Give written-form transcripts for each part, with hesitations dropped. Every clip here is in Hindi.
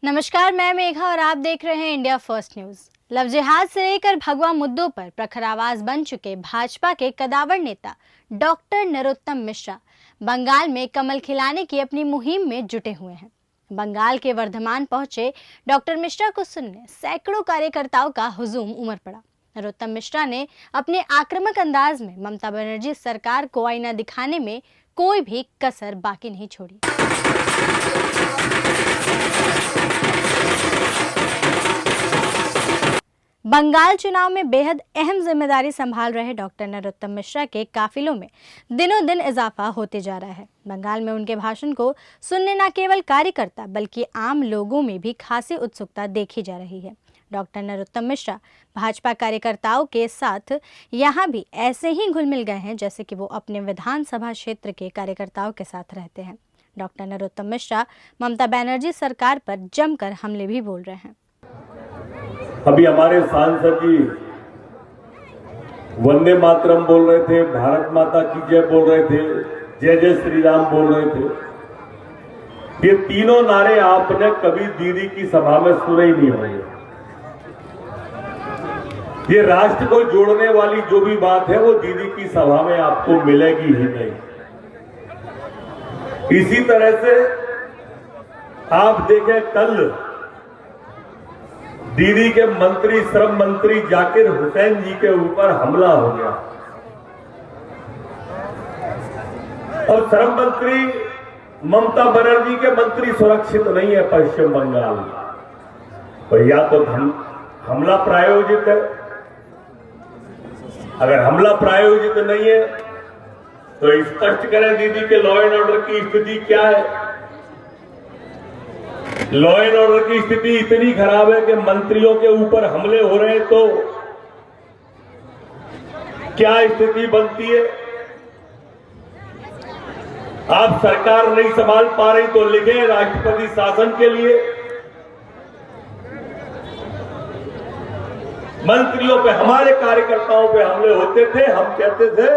नमस्कार, मैं मेघा और आप देख रहे हैं इंडिया फर्स्ट न्यूज। लव जिहाद से लेकर भगवा मुद्दों पर प्रखर आवाज बन चुके भाजपा के कदावर नेता डॉक्टर नरोत्तम मिश्रा बंगाल में कमल खिलाने की अपनी मुहिम में जुटे हुए हैं। बंगाल के वर्धमान पहुंचे डॉक्टर मिश्रा को सुनने सैकड़ों कार्यकर्ताओं का हुजूम उमड़ पड़ा। नरोत्तम मिश्रा ने अपने आक्रामक अंदाज में ममता बनर्जी सरकार को आईना दिखाने में कोई भी कसर बाकी नहीं छोड़ी। बंगाल चुनाव में बेहद अहम जिम्मेदारी संभाल रहे डॉक्टर नरोत्तम मिश्रा के काफिलों में दिनों दिन इजाफा होते जा रहा है। बंगाल में उनके भाषण को सुनने न केवल कार्यकर्ता बल्कि आम लोगों में भी खासी उत्सुकता देखी जा रही है। डॉक्टर नरोत्तम मिश्रा भाजपा कार्यकर्ताओं के साथ यहाँ भी ऐसे ही घुल मिल गए हैं जैसे कि वो अपने विधानसभा क्षेत्र के कार्यकर्ताओं के साथ रहते हैं। डॉक्टर नरोत्तम मिश्रा ममता बनर्जी सरकार पर जमकर हमले भी बोल रहे हैं। अभी हमारे सांसद जी वंदे मातरम बोल रहे थे, भारत माता की जय बोल रहे थे, जय जय श्री राम बोल रहे थे। ये तीनों नारे आपने कभी दीदी की सभा में सुने ही नहीं होंगे। ये राष्ट्र को जोड़ने वाली जो भी बात है वो दीदी की सभा में आपको मिलेगी ही नहीं। इसी तरह से आप देखें, कल दीदी के मंत्री श्रम मंत्री जाकिर हुसैन जी के ऊपर हमला हो गया और श्रम मंत्री ममता बनर्जी के मंत्री सुरक्षित नहीं है पश्चिम बंगाल में। तो या तो हमला प्रायोजित है, अगर हमला प्रायोजित नहीं है तो स्पष्ट करें दीदी के लॉ एंड ऑर्डर की स्थिति क्या है। लॉ एंड ऑर्डर की स्थिति इतनी खराब है कि मंत्रियों के ऊपर हमले हो रहे हैं तो क्या स्थिति बनती है। आप सरकार नहीं संभाल पा रही तो लिखे राष्ट्रपति शासन के लिए। मंत्रियों पे, हमारे कार्यकर्ताओं पे हमले होते थे, हम कहते थे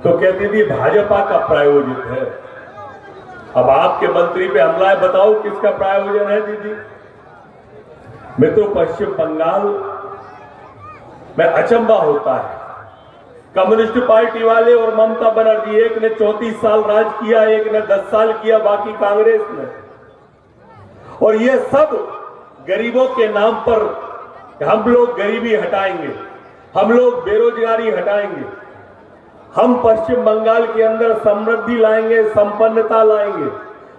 तो कहती थी भाजपा का प्रायोजित है। अब आपके मंत्री पे हमला है, बताओ किसका प्रायोजन है दीदी। मित्रों, पश्चिम बंगाल में अचंभा होता है। कम्युनिस्ट पार्टी वाले और ममता बनर्जी, एक ने 34 साल राज किया, एक ने 10 साल किया, बाकी कांग्रेस ने। और ये सब गरीबों के नाम पर हम लोग गरीबी हटाएंगे, हम लोग बेरोजगारी हटाएंगे, हम पश्चिम बंगाल के अंदर समृद्धि लाएंगे, संपन्नता लाएंगे।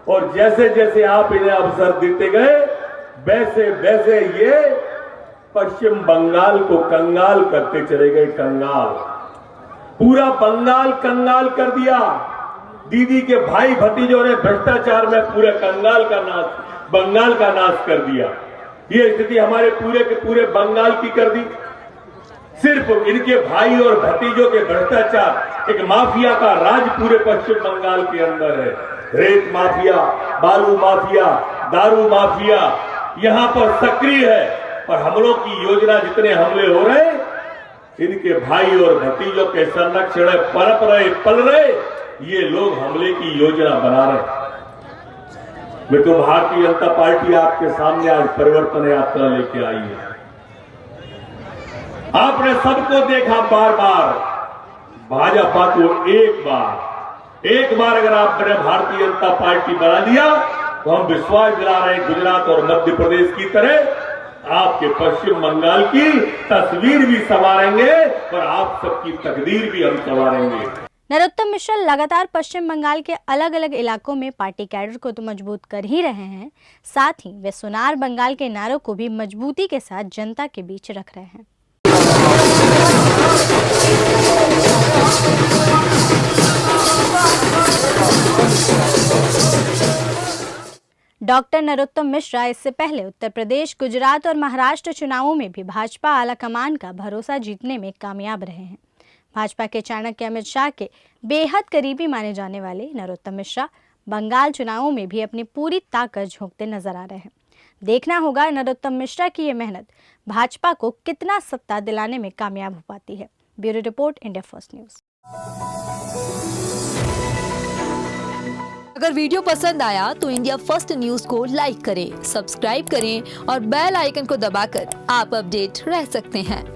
और जैसे जैसे आप इन्हें अवसर देते गए वैसे वैसे ये पश्चिम बंगाल को कंगाल करते चले गए। कंगाल, पूरा बंगाल कंगाल कर दिया। दीदी के भाई भतीजों ने भ्रष्टाचार में पूरे बंगाल का नाश कर दिया। ये स्थिति हमारे पूरे के पूरे बंगाल की कर दी। सिर्फ इनके भाई और भतीजों के भ्रष्टाचार, एक माफिया का राज पूरे पश्चिम बंगाल के अंदर है। रेत माफिया, बालू माफिया, दारू माफिया यहां पर सक्रिय है। और हमलों की योजना, जितने हमले हो रहे इनके भाई और भतीजों के संरक्षण पनप रहे, पल रहे, ये लोग हमले की योजना बना रहे। मित्रों, भारतीय जनता पार्टी आपके सामने आज परिवर्तन यात्रा लेके आई है। आपने सबको देखा बार बार, भाजपा को एक बार अगर आपने भारतीय जनता पार्टी बना दिया तो हम विश्वास दिला रहे हैं गुजरात और मध्य प्रदेश की तरह आपके पश्चिम बंगाल की तस्वीर भी संवारेंगे और आप सबकी तकदीर भी हम संवारेंगे। नरोत्तम मिश्रा लगातार पश्चिम बंगाल के अलग अलग इलाकों में पार्टी कैडर को तो मजबूत कर ही रहे हैं, साथ ही वे सोनार बंगाल के नारों को भी मजबूती के साथ जनता के बीच रख रहे हैं। डॉक्टर नरोत्तम मिश्रा इससे पहले उत्तर प्रदेश, गुजरात और महाराष्ट्र चुनावों में भी भाजपा आलाकमान का भरोसा जीतने में कामयाब रहे हैं। भाजपा के चाणक्य अमित शाह के बेहद करीबी माने जाने वाले नरोत्तम मिश्रा बंगाल चुनावों में भी अपनी पूरी ताकत झोंकते नजर आ रहे हैं। देखना होगा नरोत्तम मिश्रा की ये मेहनत भाजपा को कितना सत्ता दिलाने में कामयाब हो पाती है। Bureau report, India first news. अगर वीडियो पसंद आया तो इंडिया फर्स्ट न्यूज को लाइक करें, सब्सक्राइब करें और बेल आइकन को दबाकर आप अपडेट रह सकते हैं।